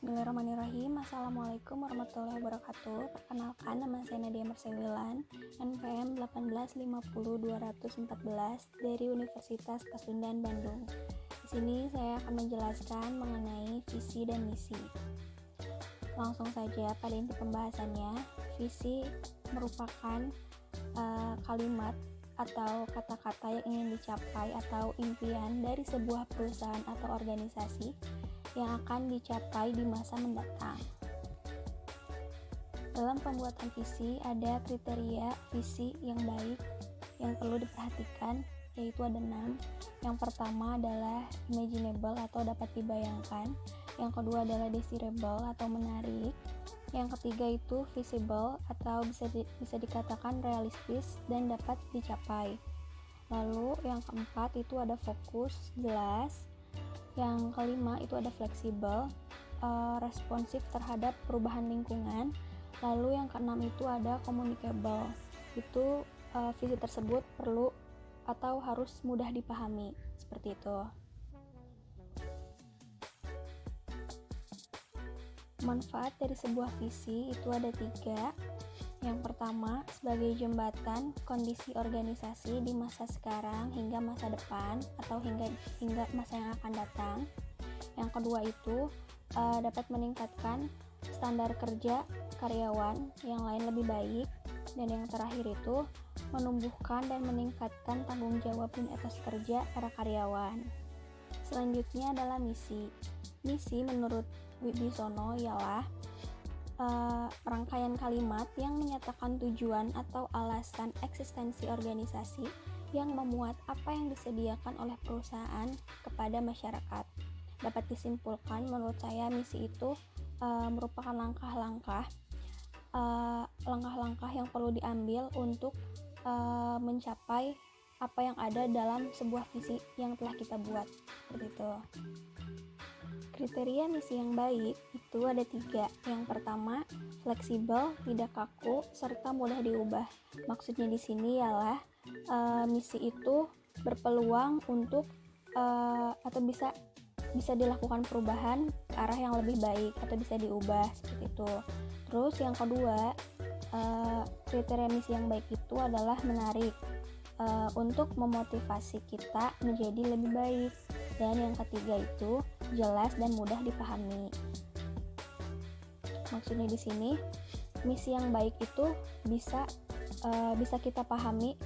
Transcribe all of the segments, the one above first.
Bismillahirrahmanirrahim. Assalamualaikum warahmatullahi wabarakatuh. Perkenalkan, nama saya Nadia Mersewilan, NPM 1850214 dari Universitas Pasundan Bandung. Di sini saya akan menjelaskan mengenai visi dan misi. Langsung saja pada inti pembahasannya. Visi merupakan kalimat atau kata-kata yang ingin dicapai atau impian dari sebuah perusahaan atau organisasi yang akan dicapai di masa mendatang. Dalam pembuatan visi ada kriteria visi yang baik yang perlu diperhatikan, yaitu ada 6. Yang pertama adalah imaginable atau dapat dibayangkan. Yang kedua adalah desirable atau menarik. Yang ketiga itu visible atau bisa dikatakan realistis dan dapat dicapai. Lalu yang keempat itu ada fokus, jelas. Yang kelima itu ada fleksibel, responsif terhadap perubahan lingkungan. Lalu yang keenam itu ada communicable. Itu visi tersebut perlu atau harus mudah dipahami, seperti itu. Manfaat dari sebuah visi itu ada 3. Yang pertama, sebagai jembatan kondisi organisasi di masa sekarang hingga masa depan atau hingga masa yang akan datang. Yang kedua itu dapat meningkatkan standar kerja karyawan yang lain lebih baik. Dan yang terakhir itu menumbuhkan dan meningkatkan tanggung jawab dan etos kerja para karyawan. Selanjutnya adalah misi. Misi menurut Wibisono ialah rangkaian kalimat yang menyatakan tujuan atau alasan eksistensi organisasi yang memuat apa yang disediakan oleh perusahaan kepada masyarakat. Dapat disimpulkan menurut saya misi itu merupakan langkah-langkah yang perlu diambil untuk mencapai apa yang ada dalam sebuah visi yang telah kita buat, seperti itu. Kriteria misi yang baik itu ada 3. Yang pertama, fleksibel, tidak kaku, serta mudah diubah. Maksudnya di sini ialah misi itu berpeluang untuk atau bisa dilakukan perubahan ke arah yang lebih baik atau bisa diubah, seperti itu. Terus yang kedua, kriteria misi yang baik itu adalah menarik untuk memotivasi kita menjadi lebih baik. Dan yang ketiga itu jelas dan mudah dipahami. Maksudnya di sini misi yang baik itu bisa kita pahami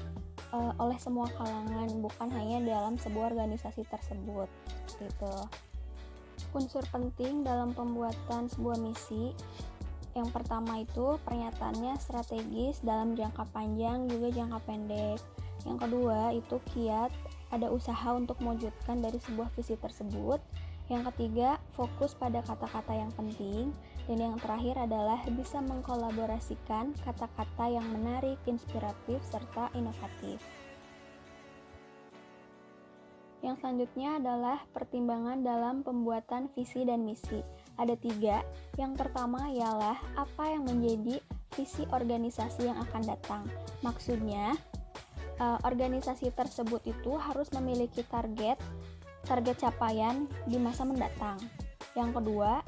oleh semua kalangan, bukan hanya dalam sebuah organisasi tersebut. Seperti itu. Unsur penting dalam pembuatan sebuah misi, yang pertama itu pernyataannya strategis dalam jangka panjang juga jangka pendek. Yang kedua itu kiat, ada usaha untuk mewujudkan dari sebuah visi tersebut. Yang ketiga, fokus pada kata-kata yang penting. Dan yang terakhir adalah bisa mengkolaborasikan kata-kata yang menarik, inspiratif, serta inovatif. Yang selanjutnya adalah pertimbangan dalam pembuatan visi dan misi. Ada 3. Yang pertama ialah apa yang menjadi visi organisasi yang akan datang. Maksudnya, organisasi tersebut itu harus memiliki target capaian di masa mendatang. Yang kedua,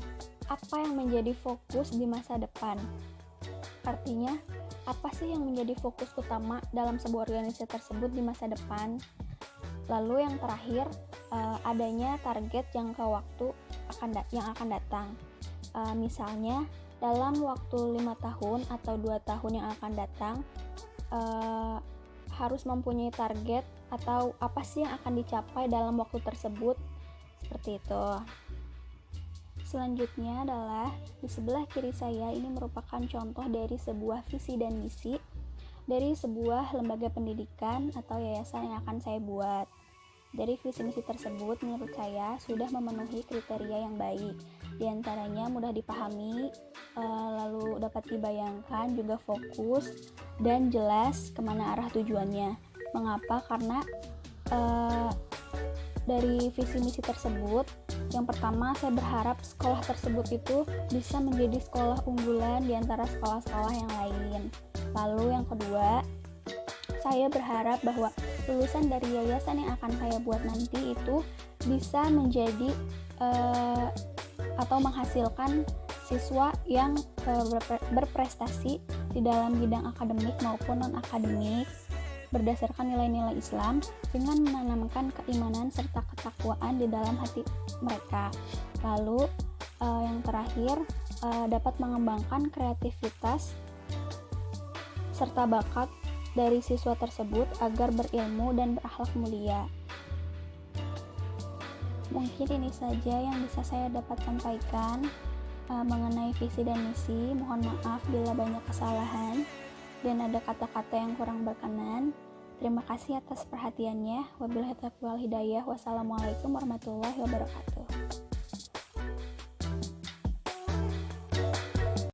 apa yang menjadi fokus di masa depan. Artinya, apa sih yang menjadi fokus utama dalam sebuah organisasi tersebut di masa depan. Lalu yang terakhir, adanya target jangka waktu yang akan datang. Misalnya, dalam waktu 5 tahun atau 2 tahun yang akan datang, harus mempunyai target atau apa sih yang akan dicapai dalam waktu tersebut, seperti itu. Selanjutnya adalah di sebelah kiri saya ini merupakan contoh dari sebuah visi dan misi dari sebuah lembaga pendidikan atau yayasan yang akan saya buat. Dari visi misi tersebut menurut saya sudah memenuhi kriteria yang baik. Di antaranya mudah dipahami, lalu dapat dibayangkan, juga fokus dan jelas kemana arah tujuannya. Mengapa? Karena dari visi misi tersebut, yang pertama saya berharap sekolah tersebut itu bisa menjadi sekolah unggulan di antara sekolah-sekolah yang lain. Lalu yang kedua, saya berharap bahwa lulusan dari yayasan yang akan saya buat nanti itu bisa menjadi atau menghasilkan siswa yang berprestasi di dalam bidang akademik maupun non-akademik berdasarkan nilai-nilai Islam dengan menanamkan keimanan serta ketakwaan di dalam hati mereka. Lalu yang terakhir, dapat mengembangkan kreativitas serta bakat dari siswa tersebut agar berilmu dan berakhlak mulia. Mungkin ini saja yang bisa saya dapat sampaikan mengenai visi dan misi. Mohon maaf bila banyak kesalahan dan ada kata-kata yang kurang berkenan. Terima kasih atas perhatiannya. Wabillahi taufiq wal hidayah. Wassalamualaikum warahmatullahi wabarakatuh.